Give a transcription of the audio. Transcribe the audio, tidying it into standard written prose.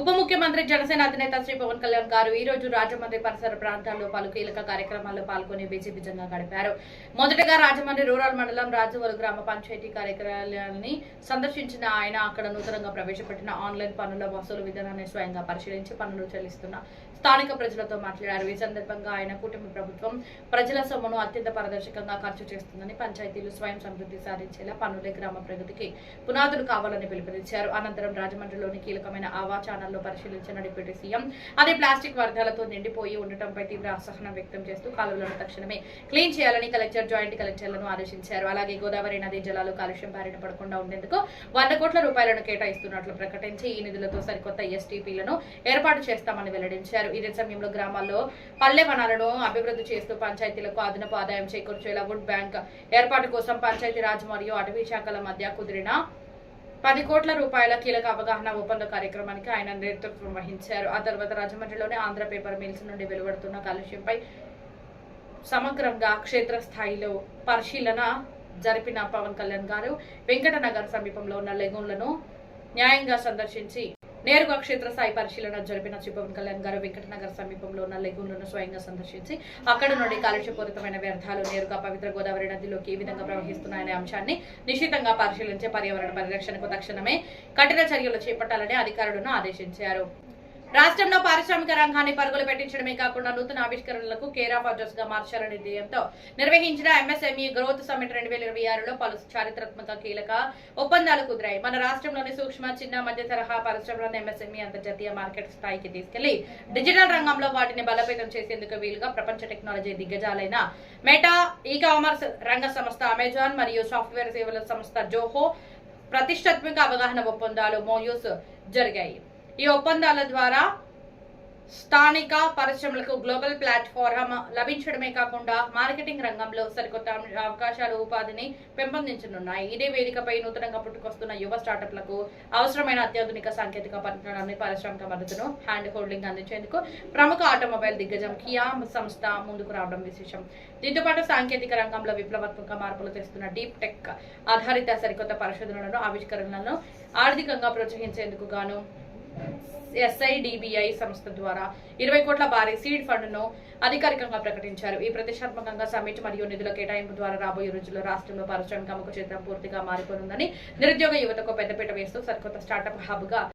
ఉప ముఖ్యమంత్రి జనసేన అధినేత శ్రీ పవన్ కళ్యాణ్ గారు ఈ రోజు రాజమండ్రి పరిసర ప్రాంతాల్లో పలు కీలక కార్యక్రమాల్లో పాల్గొని బిజీగా గడిపారు. మొదటగా రాజమండ్రి రూరల్ మండలం రాజవోలు గ్రామ పంచాయతీ కార్యాలయాన్ని సందర్శించిన ఆయన అక్కడ నూతనంగా ప్రవేశపెట్టిన ఆన్లైన్ పన్నుల వసూలు విధానాన్ని స్వయంగా పరిశీలించి పన్నులు చెల్లిస్తున్న స్థానిక ప్రజలతో మాట్లాడారు. ఈ సందర్భంగా ఆయన కుటుంబ ప్రభుత్వం ప్రజల సొమ్మును అత్యంత పారదర్శకంగా ఖర్చు చేస్తుందని, పంచాయతీలు స్వయం సమృద్ధి సాధించేలా పన్నులే గ్రామ ప్రగతికి పునాదులు కావాలని పిలుపునిచ్చారు. అనంతరం రాజమండ్రిలోని కీలకమైన ఆవా ఛానల్లో పరిశీలించిన డిప్యూటీ సీఎం అది ప్లాస్టిక్ వ్యర్థాలతో నిండిపోయి ఉండటంపై తీవ్ర అసహనం వ్యక్తం చేస్తూ కాలువలను తక్షణమే క్లీన్ చేయాలని కలెక్టర్, జాయింట్ కలెక్టర్లను ఆదేశించారు. అలాగే గోదావరి నది జలాలు కాలుష్యం బారిన పడకుండా ఉండేందుకు 100 కోట్ల రూపాయలను కేటాయిస్తున్నట్లు ప్రకటించి ఈ నిధులతో సరికొత్త ఎస్టీపీలను ఏర్పాటు చేస్తామని వెల్లడించారు. ఇదే సమయంలో గ్రామాల్లో పల్లె వనాలను అభివృద్ధి చేస్తూ పంచాయతీలకు అదనపు ఆదాయం చేకూర్చేలా వుడ్ బ్యాంక్ ఏర్పాటు కోసం పంచాయతీరాజ్ మరియు అటవీ శాఖల మధ్య కుదిరిన 10 కోట్ల రూపాయల కీలక అవగాహన ఒప్పంద కార్యక్రమానికి ఆయన నేతృత్వం వహించారు. ఆ తర్వాత రాజమండ్రిలోని ఆంధ్ర పేపర్ మిల్స్ నుండి వెలువడుతున్న కాలుష్యంపై సమగ్రంగా క్షేత్రస్థాయిలో పరిశీలన జరిపిన పవన్ కళ్యాణ్ గారు వెంకటనగర్ సమీపంలో ఉన్న లెగూన్లను న్యాయంగా సందర్శించి నేరుగా క్షేత్రస్థాయి పరిశీలన జరిపిన శ్రీ పవన్ కళ్యాణ్ గారు వెంకటనగర్ సమీపంలో ఉన్న లెగూన్లను స్వయంగా సందర్శించి అక్కడ నుండి కాలుష్యపూరితమైన వ్యర్థాలు నేరుగా పవిత్ర గోదావరి నదిలోకి ఏ విధంగా ప్రవహిస్తున్నాయనే అంశాన్ని నిశితంగా పరిశీలించి పర్యావరణ పరిరక్షణకు తక్షణమే కఠిన చర్యలు చేపట్టాలని అధికారులను ఆదేశించారు. రాష్ట్రంలో పారిశ్రామిక రంగాన్ని పరుగులు పెట్టించడమే కాకుండా నూతన ఆవిష్కరణలకు కేర్ ఆఫ్ అడ్రస్ గా మార్చాలనే ధ్యేయంతో నిర్వహించిన ఎంఎస్ఎంఈ గ్రోత్ సమ్మిట్ 2026లో పలు చారిత్రాత్మక కీలక ఒప్పందాలు కుదిరాయి. మన రాష్ట్రంలోని సూక్ష్మ, చిన్న, మధ్య తరహా పరిశ్రమలను ఎంఎస్ఎంఈ అంతర్జాతీయ మార్కెట్ స్థాయికి తీసుకెళ్లి డిజిటల్ రంగంలో వాటిని బలోపేతం చేసేందుకు వీలుగా ప్రపంచ టెక్నాలజీ దిగ్గజాలైన మెటా, ఈ కామర్స్ రంగ సంస్థ అమెజాన్ మరియు సాఫ్ట్వేర్ సేవల సంస్థ జోహో ప్రతిష్టాత్మక అవగాహన ఒప్పందాలు మోయూస్ జరిగాయి. ఈ ఒప్పందాల ద్వారా స్థానిక పరిశ్రమలకు గ్లోబల్ ప్లాట్ఫారం లభించడమే కాకుండా మార్కెటింగ్ రంగంలో సరికొత్త అవకాశాలు, ఉపాధిని పెంపొందించనున్నాయి. ఇదే వేదికపై నూతనంగా పుట్టుకొస్తున్న యువ స్టార్టప్లకు అవసరమైన అత్యాధునిక సాంకేతిక పరిజ్ఞానాన్ని, పారిశ్రామిక మద్దతును, హ్యాండ్ హోల్డింగ్ అందించేందుకు ప్రముఖ ఆటోమొబైల్ దిగ్గజం కియా సంస్థ ముందుకు రావడం విశేషం. దీంతో పాటు సాంకేతిక రంగంలో విప్లవాత్మక మార్పులు తెస్తున్న డీప్ టెక్ ఆధారిత సరికొత్త పరిశోధనలను, ఆవిష్కరణలను ఆర్థికంగా ప్రోత్సహించేందుకు గాను SIDBI సంస్థ ద్వారా 20 కోట్ల భారీ సీడ్ ఫండ్ ను అధికారికంగా ప్రకటించారు. ఈ ప్రతిష్టాత్మకంగా సమ్మిట్ మరియు నిధుల కేటాయింపు ద్వారా రాబోయే రోజుల్లో రాష్ట్రంలో పారిశ్రామిక క్షేత్రం పూర్తిగా మారిపోనుందని, నిరుద్యోగ యువతకు పెద్దపీట వేస్తూ సరికొత్త స్టార్టప్ హబ్ గా